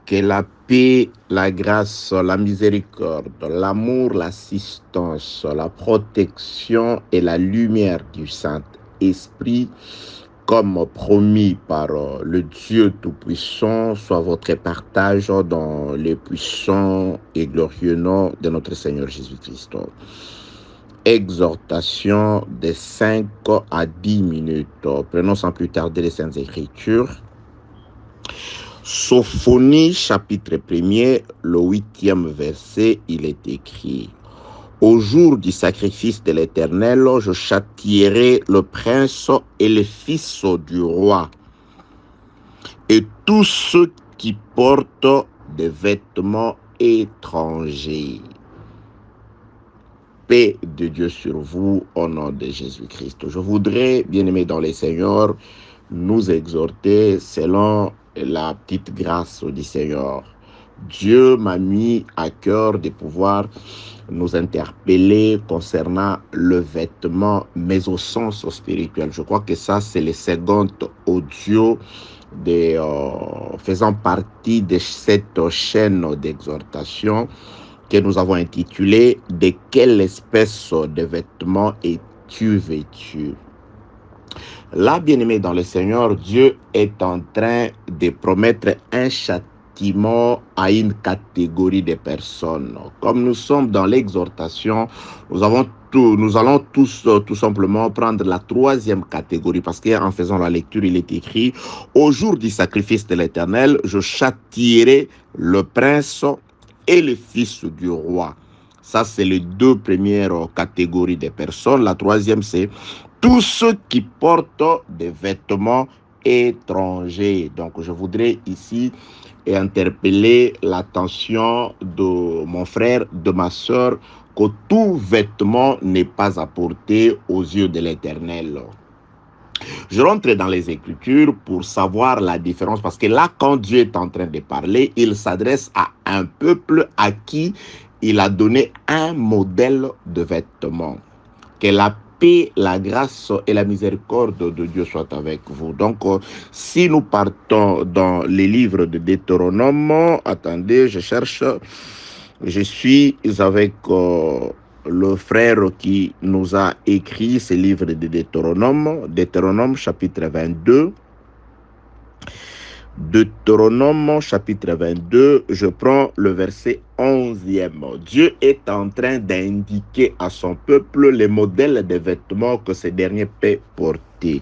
Que la paix, la grâce, la miséricorde, l'amour, l'assistance, la protection et la lumière du Saint-Esprit, comme promis par le Dieu Tout-Puissant, soit votre partage dans le puissant et glorieux nom de notre Seigneur Jésus-Christ. Exhortation de 5 à 10 minutes. Prenons sans plus tarder les Saintes Écritures. Sophonie, chapitre 1er, le 8e verset, il est écrit: au jour du sacrifice de l'Éternel, je châtierai le prince et le fils du roi, et tous ceux qui portent des vêtements étrangers. Paix de Dieu sur vous, au nom de Jésus-Christ. Je voudrais, bien-aimés dans les Seigneurs, nous exhorter selon la petite grâce du Seigneur. Dieu m'a mis à cœur de pouvoir nous interpeller concernant le vêtement, mais au sens spirituel. Je crois que ça, c'est le second audio faisant partie de cette chaîne d'exhortation que nous avons intitulé « De quelle espèce de vêtements es-tu vêtu ?» Là, bien-aimé dans le Seigneur, Dieu est en train de promettre un châtiment à une catégorie de personnes. Comme nous sommes dans l'exhortation, nous allons tous tout simplement prendre la troisième catégorie, parce qu'en faisant la lecture, il est écrit « Au jour du sacrifice de l'Éternel, je châtierai le prince et le fils du roi. » Ça, c'est les deux premières catégories de personnes. La troisième, c'est tous ceux qui portent des vêtements étrangers. Donc, je voudrais ici interpeller l'attention de mon frère, de ma soeur, que tout vêtement n'est pas à porter aux yeux de l'Éternel. Je rentre dans les Écritures pour savoir la différence, parce que là, quand Dieu est en train de parler, il s'adresse à un peuple à qui il a donné un modèle de vêtements. Que la paix, la grâce et la miséricorde de Dieu soient avec vous. Donc, si nous partons dans les livres de Deutéronome, attendez, je suis avec le frère qui nous a écrit ce livre de Deutéronome chapitre 22. Deutéronome chapitre 22, je prends le verset 11e. Dieu est en train d'indiquer à son peuple les modèles de vêtements que ces derniers peuvent porter.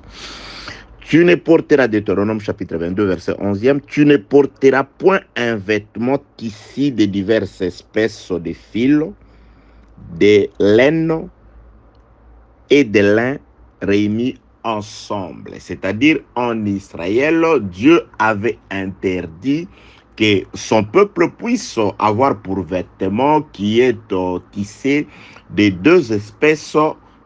Tu ne porteras, Deutéronome chapitre 22, verset 11e, tu ne porteras point un vêtement tissu de diverses espèces de fils, de laine et de lin réunis ensemble. C'est-à-dire, en Israël, Dieu avait interdit que son peuple puisse avoir pour vêtement qui est tissé de deux espèces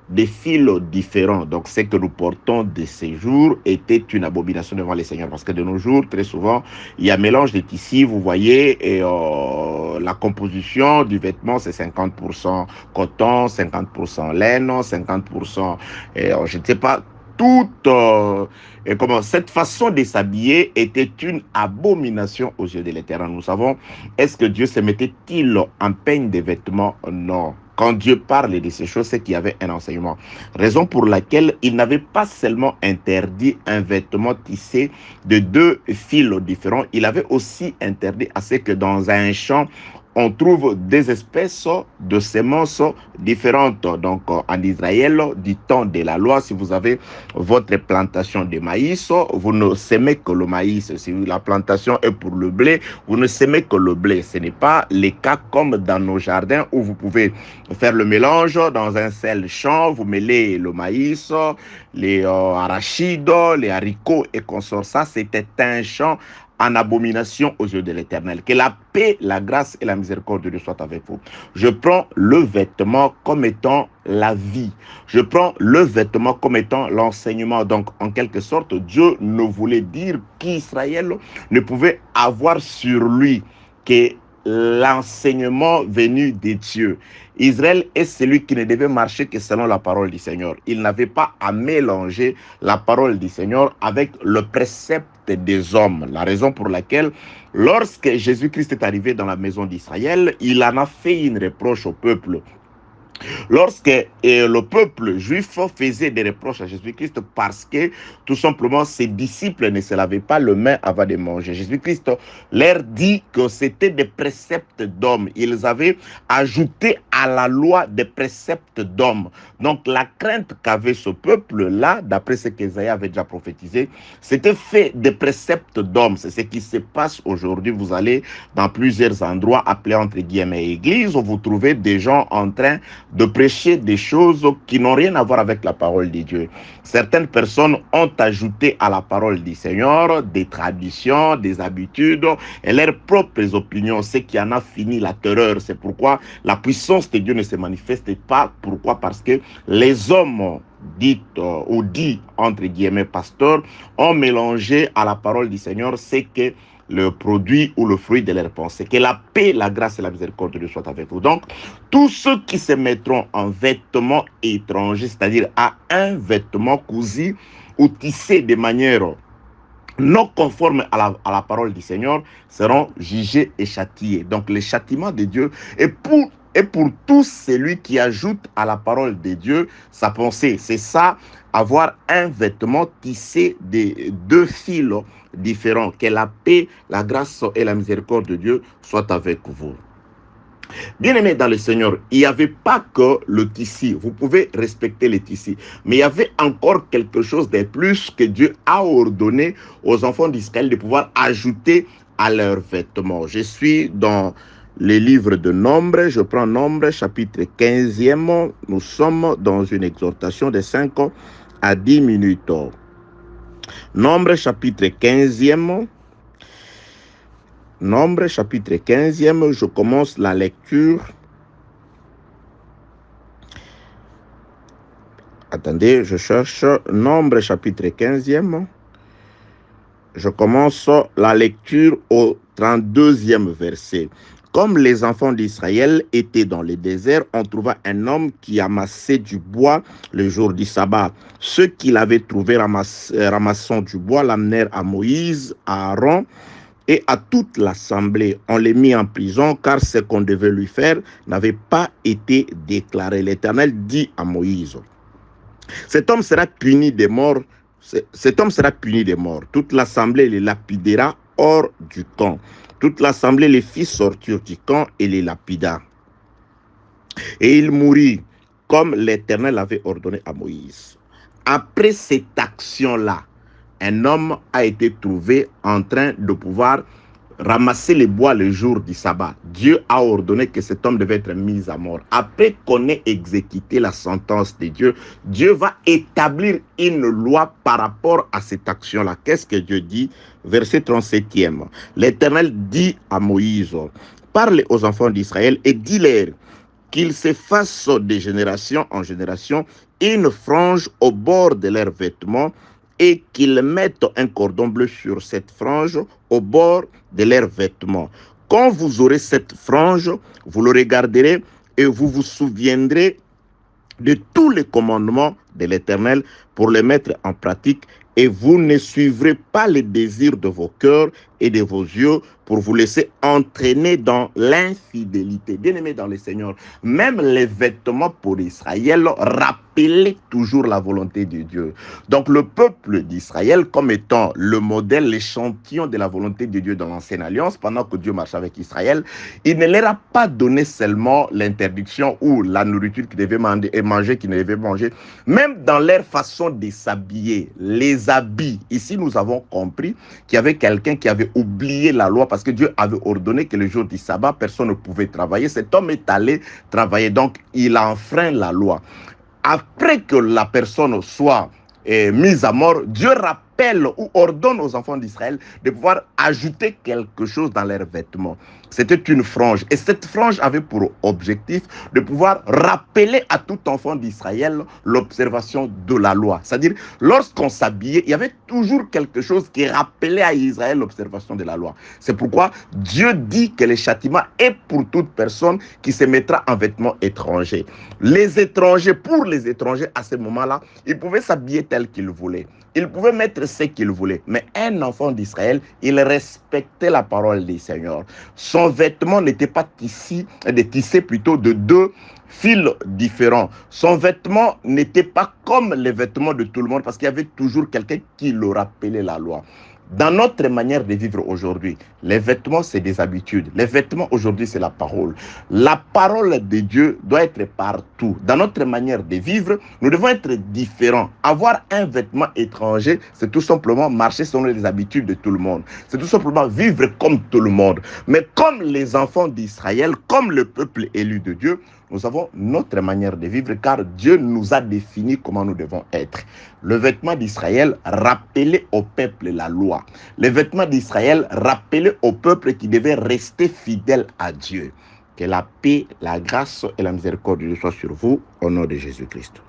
de fils différents. Donc, ce que nous portons de ces jours était une abomination devant les seigneurs, parce que de nos jours, très souvent, il y a un mélange de tissus, vous voyez, et la composition du vêtement, c'est 50% coton, 50% laine, 50%, je ne sais pas, cette façon de s'habiller était une abomination aux yeux de l'Éternel. Nous savons, est-ce que Dieu se mettait-il en peigne des vêtements? Non. Quand Dieu parle de ces choses, c'est qu'il y avait un enseignement. Raison pour laquelle il n'avait pas seulement interdit un vêtement tissé de deux fils différents, il avait aussi interdit à ce que dans un champ, on trouve des espèces de semences différentes. Donc, en Israël, du temps de la loi, si vous avez votre plantation de maïs, vous ne semez que le maïs. Si la plantation est pour le blé, vous ne semez que le blé. Ce n'est pas le cas comme dans nos jardins où vous pouvez faire le mélange dans un seul champ. Vous mêlez le maïs, les arachides, les haricots et consorts. Ça, c'était un champ en abomination aux yeux de l'Éternel. Que la paix, la grâce et la miséricorde de Dieu soient avec vous. Je prends le vêtement comme étant la vie. Je prends le vêtement comme étant l'enseignement. Donc, en quelque sorte, Dieu ne voulait dire qu'Israël ne pouvait avoir sur lui que l'enseignement venu de Dieu. Israël est celui qui ne devait marcher que selon la parole du Seigneur. Il n'avait pas à mélanger la parole du Seigneur avec le précepte des hommes. La raison pour laquelle, lorsque Jésus-Christ est arrivé dans la maison d'Israël, il en a fait une reproche au peuple. Lorsque le peuple juif faisait des reproches à Jésus-Christ parce que tout simplement ses disciples ne se lavaient pas les mains avant de manger, Jésus-Christ leur dit que c'était des préceptes d'hommes. Ils avaient ajouté à la loi des préceptes d'hommes. Donc la crainte qu'avait ce peuple-là, d'après ce qu'Ésaïe avait déjà prophétisé, c'était fait des préceptes d'hommes. C'est ce qui se passe aujourd'hui. Vous allez dans plusieurs endroits appelés entre guillemets églises, où vous trouvez des gens en train de prêcher des choses qui n'ont rien à voir avec la parole de Dieu. Certaines personnes ont ajouté à la parole du Seigneur des traditions, des habitudes et leurs propres opinions, ce qui en a fini la terreur. C'est pourquoi la puissance de Dieu ne se manifeste pas. Pourquoi? Parce que les hommes dits ou dits entre guillemets pasteurs ont mélangé à la parole du Seigneur ce que le produit ou le fruit de leur pensée. Que la paix, la grâce et la miséricorde de Dieu soient avec vous. Donc, tous ceux qui se mettront en vêtements étrangers, c'est-à-dire à un vêtement cousu ou tissé de manière non conforme à la parole du Seigneur, seront jugés et châtiés. Donc, le châtiment de Dieu est pour tout celui qui ajoute à la parole de Dieu sa pensée. C'est ça, avoir un vêtement tissé de deux fils différents. Que la paix, la grâce et la miséricorde de Dieu soient avec vous. Bien-aimés dans le Seigneur, il n'y avait pas que le tissu. Vous pouvez respecter les tissus. Mais il y avait encore quelque chose de plus que Dieu a ordonné aux enfants d'Israël de pouvoir ajouter à leurs vêtements. Je suis dans les livres de Nombre. Je prends Nombre, chapitre 15e. Nous sommes dans une exhortation de 5 à 10 minutes. Nombre, chapitre 15e. Nombre, chapitre 15e, je commence la lecture. Attendez, je cherche Nombre, chapitre 15e. Je commence la lecture au 32e verset. Comme les enfants d'Israël étaient dans le désert, on trouva un homme qui amassait du bois le jour du sabbat. Ceux qui l'avaient trouvé ramassant du bois l'amenèrent à Moïse, à Aaron et à toute l'assemblée. On les mit en prison car ce qu'on devait lui faire n'avait pas été déclaré. L'Éternel dit à Moïse, cet homme sera puni de mort. Cet homme sera puni de mort. Toute l'assemblée les lapidera hors du camp. Toute l'assemblée les fit sortir du camp et les lapida. Et il mourut comme l'Éternel avait ordonné à Moïse. Après cette action-là, un homme a été trouvé en train de pouvoir ramasser les bois le jour du sabbat. Dieu a ordonné que cet homme devait être mis à mort. Après qu'on ait exécuté la sentence de Dieu, Dieu va établir une loi par rapport à cette action-là. Qu'est-ce que Dieu dit? Verset 37e. L'Éternel dit à Moïse, parle aux enfants d'Israël et dis-leur qu'ils se fassent de génération en génération une frange au bord de leurs vêtements et qu'ils mettent un cordon bleu sur cette frange au bord de leurs vêtements. Quand vous aurez cette frange, vous le regarderez et vous vous souviendrez de tous les commandements de l'Éternel pour les mettre en pratique, et vous ne suivrez pas les désirs de vos cœurs et de vos yeux pour vous laisser entraîner dans l'infidélité. Bien-aimés dans le Seigneur, même les vêtements pour Israël rappelaient toujours la volonté de Dieu. Donc le peuple d'Israël, comme étant le modèle, l'échantillon de la volonté de Dieu dans l'ancienne alliance, pendant que Dieu marchait avec Israël, il ne leur a pas donné seulement l'interdiction ou la nourriture qu'ils devaient manger, qu'ils ne devaient manger. Même dans leur façon de s'habiller, les habits. Ici, nous avons compris qu'il y avait quelqu'un qui avait oublié la loi parce que Dieu avait ordonné que le jour du sabbat, personne ne pouvait travailler. Cet homme est allé travailler, donc il a enfreint la loi. Après que la personne soit mise à mort, Dieu appelle ou ordonne aux enfants d'Israël de pouvoir ajouter quelque chose dans leurs vêtements. C'était une frange. Et cette frange avait pour objectif de pouvoir rappeler à tout enfant d'Israël l'observation de la loi. C'est-à-dire, lorsqu'on s'habillait, il y avait toujours quelque chose qui rappelait à Israël l'observation de la loi. C'est pourquoi Dieu dit que le châtiment est pour toute personne qui se mettra en vêtements étrangers. Les étrangers, pour les étrangers, à ce moment-là, ils pouvaient s'habiller tel qu'ils voulaient. Ils pouvaient mettre ce qu'ils voulaient. Mais un enfant d'Israël, il respectait la parole du Seigneur. Son vêtement n'était pas tissé plutôt de deux fils différents. Son vêtement n'était pas comme les vêtements de tout le monde parce qu'il y avait toujours quelqu'un qui le rappelait la loi. Dans notre manière de vivre aujourd'hui, les vêtements, c'est des habitudes. Les vêtements, aujourd'hui, c'est la parole. La parole de Dieu doit être partout. Dans notre manière de vivre, nous devons être différents. Avoir un vêtement étranger, c'est tout simplement marcher selon les habitudes de tout le monde. C'est tout simplement vivre comme tout le monde. Mais comme les enfants d'Israël, comme le peuple élu de Dieu, nous avons notre manière de vivre car Dieu nous a défini comment nous devons être. Le vêtement d'Israël rappelait au peuple la loi. Le vêtement d'Israël rappelait au peuple qui devait rester fidèle à Dieu. Que la paix, la grâce et la miséricorde soient sur vous au nom de Jésus-Christ.